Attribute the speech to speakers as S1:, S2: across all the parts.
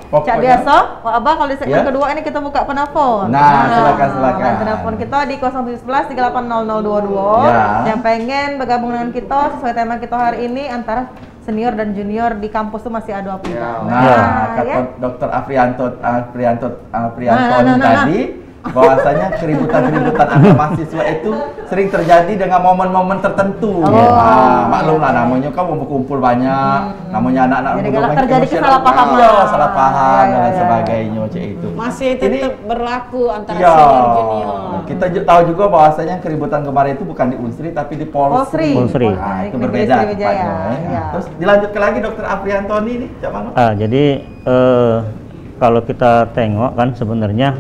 S1: Cak biasa, Wak Abah kalau di segmen kedua ini kita buka penelpon.
S2: Nah, silakan.
S1: Penelpon kita di 0711 380022. Yang pengen bergabung dengan kita sesuai tema kita hari ini antara senior dan junior di kampus itu masih ada apa?
S2: Kata Dr. Aprianto tadi bahwasanya keributan antar mahasiswa itu sering terjadi dengan momen-momen tertentu. Maklumlah namanya kan kumpul banyak, namanya anak-anak
S1: jadi kalau terjadi kesalahpahaman,
S2: salah paham dan sebagainya itu.
S3: Masih tetap berlaku antara senior junior.
S2: Kita tahu juga bahwasanya keributan kemarin itu bukan di Unsri tapi di Polsri.
S1: Nah,
S2: itu berbeda tempatnya. Terus dilanjutkan lagi Dr. Apriantoni nih,
S4: jadi kalau kita tengok kan sebenarnya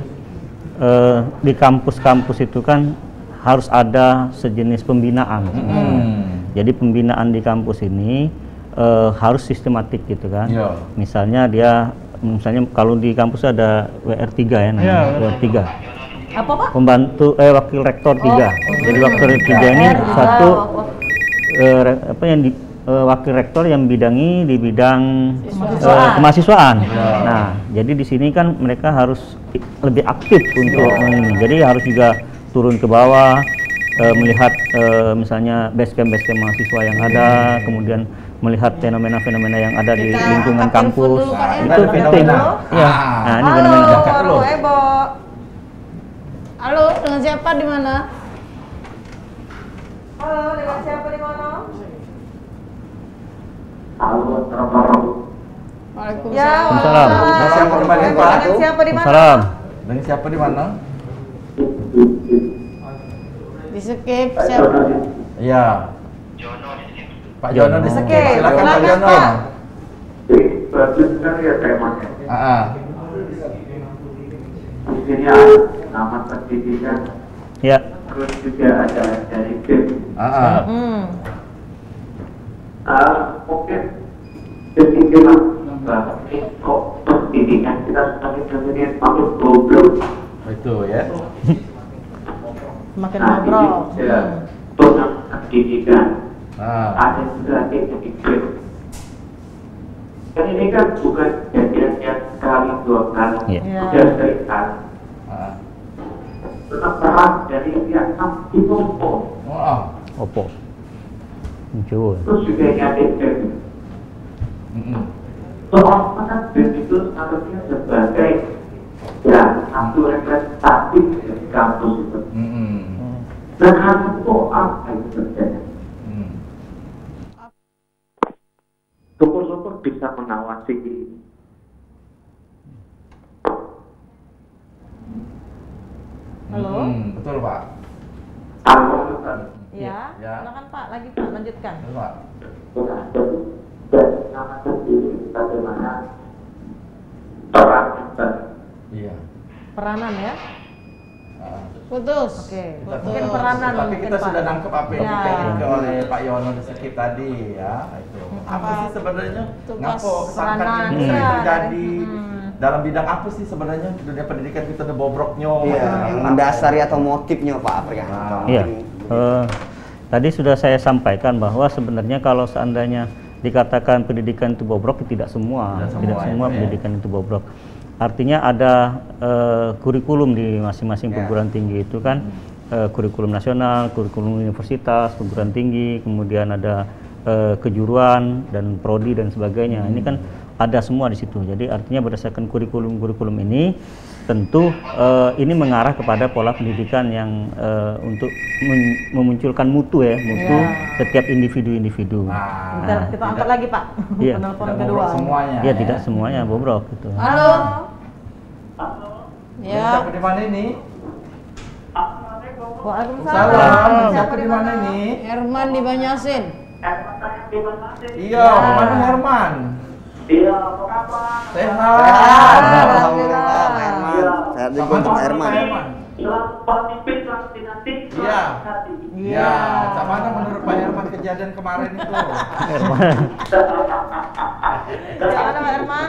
S4: di kampus-kampus itu kan harus ada sejenis pembinaan. Jadi pembinaan di kampus ini harus sistematik gitu kan. Misalnya kalau di kampus ada WR3 ya namanya. WR3.
S1: Apa Pak?
S4: Pembantu wakil rektor 3. Jadi wakil rektor 3 ini satu wakil rektor yang bidangi di bidang kemahasiswaan. Nah, jadi di sini kan mereka harus lebih aktif untuk ini. Jadi harus juga turun ke bawah, melihat misalnya base camp mahasiswa yang ada, kemudian melihat fenomena-fenomena yang ada di lingkungan kampus. Itu penting. Ya. Nah, ini fenomena.
S3: Halo, dengan siapa di mana?
S1: Halo, dengan siapa di mana?
S3: Waalaikumsalam.
S2: Dengan siapa di mana, Pak?
S1: Dengan siapa di mana?
S2: Dengan siapa di mana?
S3: Di skip siapa?
S2: Iya. Pak Jono di skip. Silakan Pak Jono.
S5: Bagus sekali ya temanya. Di sini ada nama pendidikan.
S4: Ya.
S5: Terus juga ada dari tim. Mungkin kepikiran bahwa kok pendidikan kita semakin kemudian semakin goblok.
S2: Itu ya.
S1: Semakin ngobrol.
S5: Pendidikan. Ada juga etiket. Kan ini kan bukan kejadian yang sekali dua kali, sudah sering kali. Peran dari Vietnam itu
S4: Oppo. Mencoba.
S5: Terus juga yang ada seorang BEM itu seharusnya sebagai satu representatif dari kampus itu. Dan hanya itu apa itu terjadi? Syukur-syukur bisa mengawasi ini.
S1: Halo?
S2: Betul Pak.
S1: Ya, silakan Pak, lagi Pak, lanjutkan.
S2: Pak.
S5: Dan nama sendiri bagaimana peran
S1: peranan ya.
S3: Putus.
S1: Mungkin peranan.
S2: Tapi kita sudah nangkep apa yang dikatakan oleh Pak Yono di skip tadi ya. Itu. Apa sih sebenarnya ngapo kesangkaan ini terjadi? Dalam bidang apa sih sebenarnya dunia pendidikan kita bobroknya?
S6: Yang mendasari atau motifnya Pak Aprianto?
S4: Iya. Tadi sudah saya sampaikan bahwa sebenarnya kalau seandainya dikatakan pendidikan itu bobrok, tidak semua pendidikan itu bobrok. Artinya ada kurikulum di masing-masing perguruan tinggi itu kan, kurikulum nasional, kurikulum universitas, perguruan tinggi, kemudian ada kejuruan dan prodi dan sebagainya. Ini kan ada semua di situ. Jadi artinya berdasarkan kurikulum ini tentu ini mengarah kepada pola pendidikan yang untuk memunculkan mutu setiap individu-individu.
S1: Kita angkat lagi Pak. Penelpon kedua.
S4: Iya, tidak semuanya bobrok gitu.
S3: Halo.
S2: Ya. Siapa di mana ini?
S1: Waalaikumsalam.
S2: Siapa di mana ini?
S3: Herman di Banyasin.
S2: Iya, mana Herman?
S5: Iya, apa kabar?
S2: Sehat.
S6: Alhamdulillah, Pak Herman. Sehat juga untuk Herman.
S5: Selamat mimpi, selamat dinanti.
S2: Iya. Sama mana menurut Pak Herman kejadian kemarin itu?
S1: Gimana Pak Herman?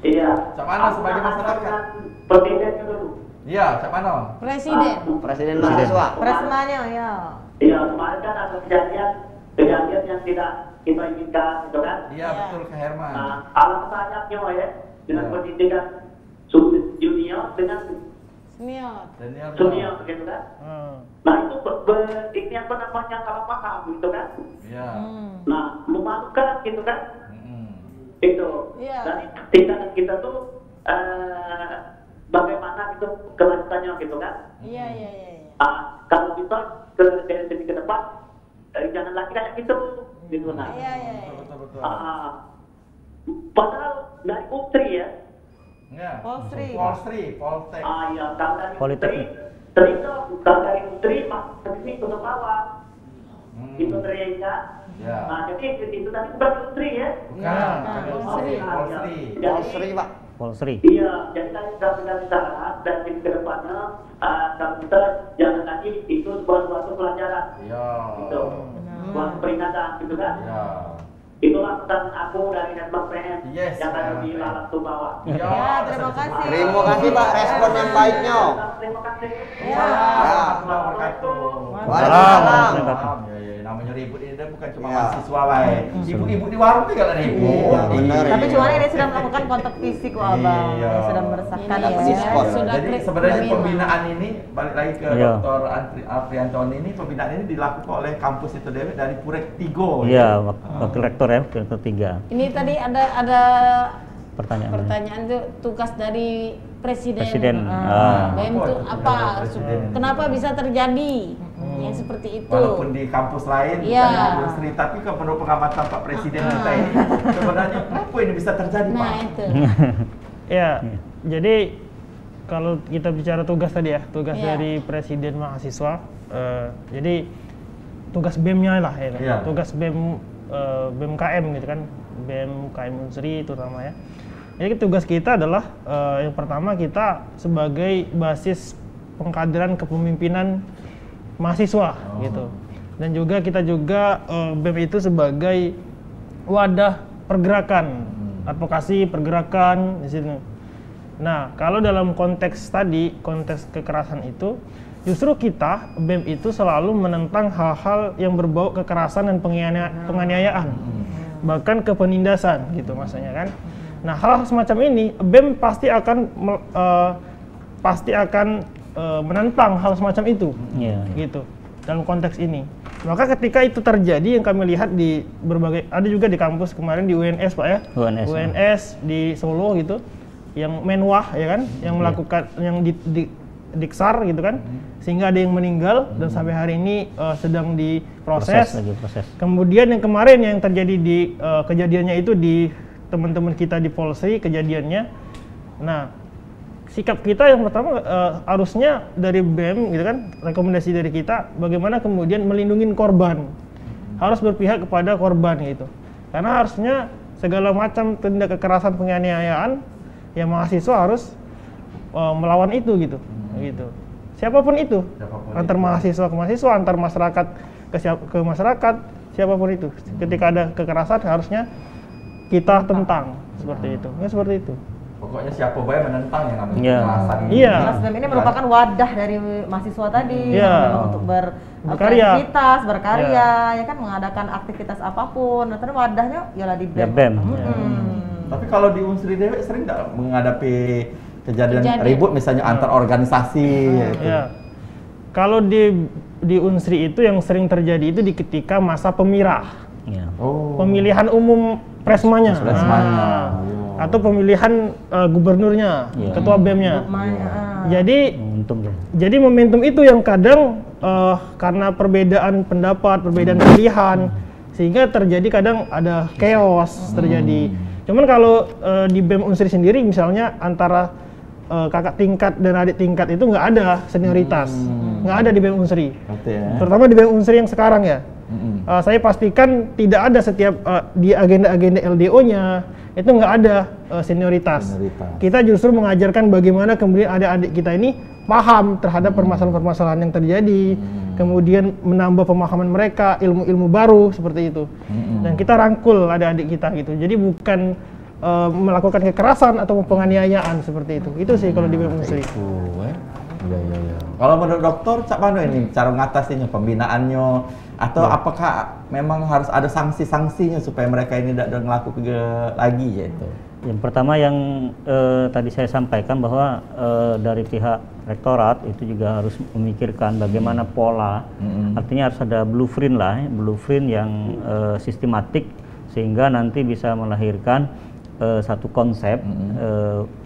S5: Iya.
S2: Sama mana sebagai masyarakat?
S5: Pendidikan dulu.
S2: Iya, sama mana?
S3: Presiden
S6: mahasiswa.
S1: Presmanya ya.
S5: Iya, kemarin kan ada kejadian yang tidak kita inginkan, gitu kan?
S2: Iya, betul Kak Herman.
S5: Alasannya ya, dengan pendidikan junior dengan senior gitu kan. Nah itu ini apa namanya salah paham gitu kan. Nah memalukan gitu kan. Itu dari tindakan kita tuh bagaimana gitu kelanjutannya gitu kan. Kalau kita dari sini ke depan jangan lagi kayak gitu gitu. Nah padahal dari Utri ya.
S1: Polstri.
S2: Poltek.
S5: Iya, kalau dari
S4: Politeknik.
S5: kalau dari Utri masuk ke sini ke bawah. Itu teriaknya. Nah, jadi itu tadi berarti Utri ya?
S6: Polstri, Pak.
S4: Polstri.
S5: Iya, jadi tadi sudah bicara dan ke depannya kita jangan lagi itu suatu pelajaran. Gitu. Suatu peringatan gitu kan? Itulah pesan aku dari Netbang PM yang ada di Lalat Tubawa.
S1: Ya, terima kasih.
S6: Terima kasih Pak, respon yang baiknya.
S5: Terima kasih.
S6: Waalaikumsalam.
S2: Namanya ribut ini bukan cuma mahasiswa baik. Ibu-ibu di warung juga ada ribut.
S6: Benar.
S1: Tapi cuman ini sudah melakukan kontak fisik kok Abang. Sudah meresahkan ya.
S2: Jadi sebenarnya pembinaan ini balik lagi ke Dr. Apriantoni ini, pembinaan ini dilakukan oleh kampus itu dari Purek Tigo.
S4: Iya, wakil rektor ya, wakil rektor 3.
S3: Ini tadi ada
S4: Pertanyaan
S3: itu tugas dari Presiden. BEM itu apa? Kenapa bisa terjadi yang seperti itu?
S2: Walaupun di kampus lain, bukan di industri, tapi kan menurut pengamatan Pak Presiden kita ini, sebenarnya kenapa ini bisa terjadi, Pak?
S3: Nah itu.
S7: Ya, jadi kalau kita bicara tugas tadi ya, tugas dari Presiden mahasiswa, jadi tugas BEM-nya lah ya, tugas BEM BEMKM gitu kan, BEMKM Unsri terutama ya. Jadi tugas kita adalah yang pertama kita sebagai basis pengkaderan kepemimpinan mahasiswa gitu, dan juga kita BEM itu sebagai wadah pergerakan, advokasi pergerakan di sini. Nah kalau dalam konteks tadi, konteks kekerasan itu, justru kita BEM itu selalu menentang hal-hal yang berbau kekerasan dan penganiayaan, bahkan ke penindasan gitu maksudnya kan. Nah hal semacam ini BEM pasti akan menentang hal semacam itu, gitu dalam konteks ini. Maka ketika itu terjadi yang kami lihat di berbagai, ada juga di kampus kemarin di UNS Pak ya, UNS di Solo gitu, yang menwah ya kan, yang melakukan yang diksar gitu kan, sehingga ada yang meninggal dan sampai hari ini sedang diproses. Proses. Kemudian yang kemarin yang terjadi di kejadiannya itu di teman-teman kita di Polsri kejadiannya. Nah sikap kita yang pertama harusnya dari BEM gitu kan, rekomendasi dari kita bagaimana kemudian melindungi korban, harus berpihak kepada korban gitu, karena harusnya segala macam tindak kekerasan penganiayaan ya mahasiswa harus melawan itu gitu. Siapapun itu, antar mahasiswa ke mahasiswa, antar masyarakat ke masyarakat, siapapun itu, ketika ada kekerasan harusnya kita tentang seperti itu. Ya seperti itu.
S2: Pokoknya siapa baik menentang yang namanya kekerasan.
S1: Iya. Nasdem ini merupakan wadah dari mahasiswa tadi untuk beraktivitas, berkarya, ya kan, mengadakan aktivitas apapun. Nah, terus wadahnya ialah di BEM.
S2: Tapi kalau di Unsri Dewi sering nggak menghadapi kejadian ribut misalnya antar organisasi?
S7: Kalau di Unsri itu yang sering terjadi itu di ketika masa pemirah, pemilihan umum presmanya, atau pemilihan gubernurnya, ketua BEM-nya. Jadi momentum itu yang kadang karena perbedaan pendapat, perbedaan pilihan, sehingga terjadi kadang ada chaos terjadi. Cuman kalau di BEM Unsri sendiri misalnya antara kakak tingkat dan adik tingkat itu nggak ada senioritas, nggak ada di BEM Unsri, terutama di BEM Unsri yang sekarang ya. Saya pastikan tidak ada setiap di agenda-agenda LDO-nya itu nggak ada senioritas. Kita justru mengajarkan bagaimana kemudian adik-adik kita ini paham terhadap permasalahan-permasalahan yang terjadi, kemudian menambah pemahaman mereka, ilmu-ilmu baru seperti itu. Dan kita rangkul adik-adik kita gitu. Jadi bukan melakukan kekerasan atau penganiayaan seperti itu. Itu sih kalau di BEM Unsri.
S2: Kalau menurut dokter, cak mana ini cara mengatasinya, pembinaannya, atau apakah memang harus ada sanksi-sanksinya supaya mereka ini tidak ngelakukan lagi yaitu?
S4: Yang pertama yang tadi saya sampaikan bahwa dari pihak rektorat itu juga harus memikirkan bagaimana pola, artinya harus ada blueprint lah, blueprint yang sistematik sehingga nanti bisa melahirkan satu konsep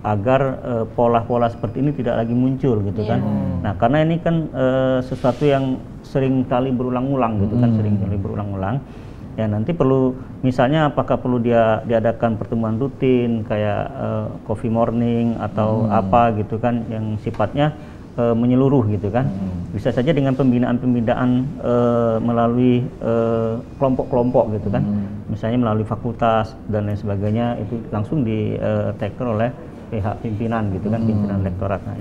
S4: agar pola-pola seperti ini tidak lagi muncul gitu kan. Nah karena ini kan sesuatu yang sering kali berulang-ulang gitu kan, sering kali berulang-ulang. Ya nanti perlu misalnya apakah perlu diadakan pertemuan rutin kayak coffee morning atau apa gitu kan yang sifatnya menyeluruh gitu kan. Bisa saja dengan pembinaan-pembinaan melalui kelompok-kelompok gitu kan. Misalnya melalui fakultas dan lain sebagainya itu langsung di-take oleh pihak pimpinan gitu kan, pimpinan rektorat. Nah,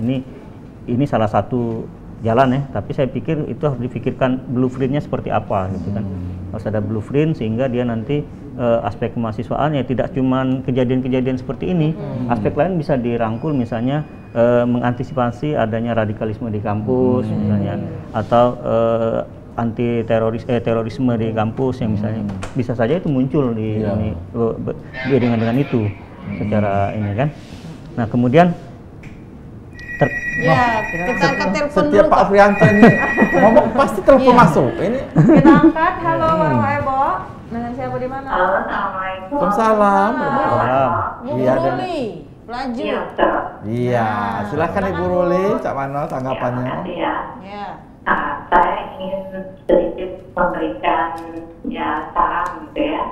S4: ini salah satu jalan ya, tapi saya pikir itu harus dipikirkan blueprintnya seperti apa gitu kan. Harus ada blueprint sehingga dia nanti aspek kemahasiswaannya tidak cuman kejadian-kejadian seperti ini, aspek lain bisa dirangkul misalnya mengantisipasi adanya radikalisme di kampus misalnya, atau anti terorisme di kampus yang misalnya bisa saja itu muncul di dengan itu secara ini kan. Nah kemudian
S3: kita angkat telepon dulu.
S2: Setiap Pak Afrianto ini ngomong pasti telepon masuk. Ini
S1: kita angkat. Halo Ebo, dengan siapa di mana?
S5: Assalamualaikum.
S2: Waalaikumsalam.
S3: Iya, Ruli.
S2: Iya, silakan Ibu Ruli, Cak Mano tanggapannya.
S5: Saya ingin sedikit memberikan saran gitu ya.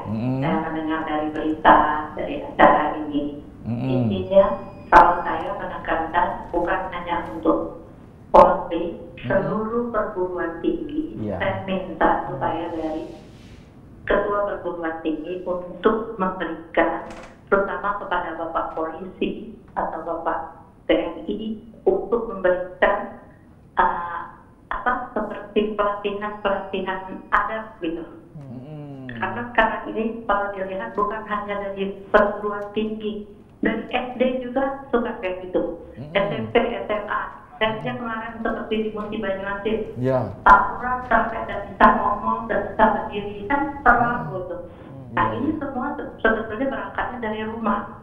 S5: Saya mendengar dari berita dari acara ini. Intinya kalau saya menekankan bukan hanya untuk Polri, seluruh perguruan tinggi, saya minta supaya dari ketua perguruan tinggi untuk memberikan terutama kepada Bapak Polisi atau Bapak TNI untuk memberikan seperti pelatihan adab gitu. Karena sekarang ini kalau dilihat bukan hanya dari perguruan tinggi, dari SD juga suka kayak gitu, SMP, SMA. Dan kemarin seperti di Musi Banyuasin, orang sampai dan bisa ngomong dan bisa berdiri kan terlalu tuh. Nah ini semua sebetulnya berangkatnya dari rumah.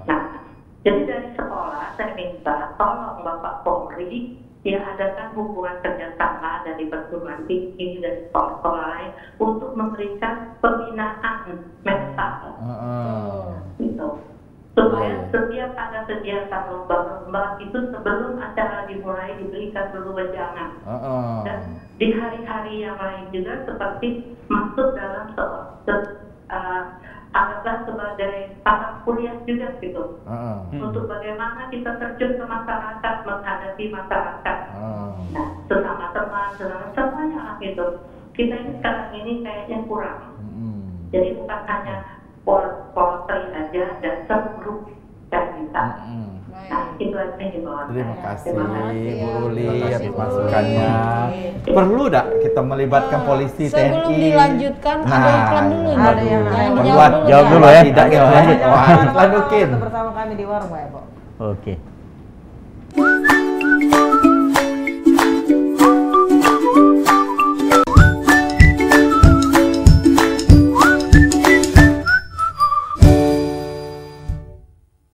S5: Nah jadi dari sekolah saya minta tolong Bapak Polri adakan hubungan kerjasama dari perguruan tinggi dan sekolah-sekolah lain untuk memberikan pembinaan mental, gitu. Supaya setiap ada kegiatan lomba-lomba itu sebelum acara dimulai diberikan dulu wejangan. Dan di hari-hari yang lain juga seperti masuk dalam anggaplah sebagai mata kuliah juga gitu. Untuk bagaimana kita terjun ke masyarakat, menghadapi masyarakat. Nah, sesama teman, semuanya lah gitu. Kita ini sekarang ini kayaknya kurang. Jadi bukan hanya Polri aja dan seluruh kita. Nah, itu aja di bawah.
S2: Terima kasih Bu Ruli atas masukannya. Perlu tak kita melibatkan polisi, TNI?
S3: Sebelum dilanjutkan ada iklan dulu.
S1: Ada yang
S4: jawab dulu ya.
S2: Tidak kita lanjut. Lanjutin.
S1: Bersama kami di Warung Pak Ebo.
S4: Oke.